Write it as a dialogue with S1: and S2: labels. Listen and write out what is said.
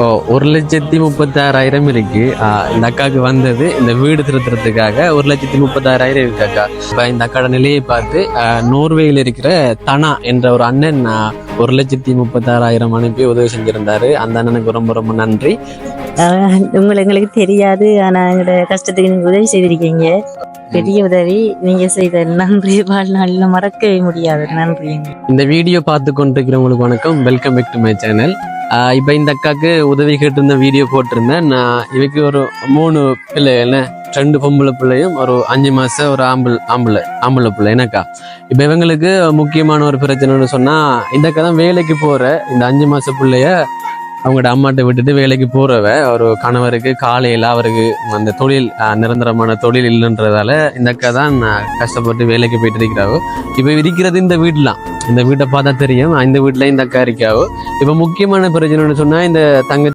S1: ஓ 1,36,000 இருக்கு. இந்த அக்காவுக்கு வந்தது இந்த வீடு திருத்துறதுக்காக 1,36,000 இருக்கு அக்கா. இப்ப இந்த அக்காட நிலையை பார்த்து நோர்வேயில் இருக்கிற தனா என்ற ஒரு அண்ணன் 1,36,000 அனுப்பி உதவி செஞ்சிருந்தாரு. அந்த அண்ணனுக்கு ரொம்ப ரொம்ப நன்றி.
S2: எங்களுக்கு தெரியாது, ஆனா எங்களோட கஷ்டத்துக்கு நீங்க உதவி செய்திருக்கீங்க. பெரிய உதவி நீங்க செய்த நன்றி வாழ்நாளில் மறக்கவே முடியாது. நன்றி.
S1: இந்த வீடியோ பார்த்து கொண்டிருக்கிறவங்களுக்கு வணக்கம். Welcome back to my channel. இப்போ இந்த அக்காவுக்கு உதவி கேட்டிருந்த வீடியோ போட்டிருந்தேன். நான் இவைக்கு ஒரு 3 பிள்ளை, என்ன 2 பொம்பளை பிள்ளையும் ஒரு 5 மாசம் ஒரு ஆம்பளை பிள்ளை எனக்கா. இப்போ இவங்களுக்கு முக்கியமான ஒரு பிரச்சனைன்னு சொன்னா, இந்த அக்கா தான் வேலைக்கு போற இந்த 5 மாச பிள்ளைய அவங்களோட அம்மாட்ட விட்டுட்டு வேலைக்கு போறவ. ஒரு கணவருக்கு காலையில அவருக்கு அந்த தொழில் நிரந்தரமான தொழில் இல்லைன்றதால இந்த அக்கா தான் கஷ்டப்பட்டு வேலைக்கு போயிட்டு இருக்கிறாவோ. இப்போ இருக்கிறது இந்த வீட்டுலாம், இந்த வீட்டை பார்த்தா தெரியும். இந்த வீட்டுல இந்த அக்கா இருக்காவோ. இப்போ முக்கியமான பிரச்சனைன்னு சொன்னா, இந்த தங்க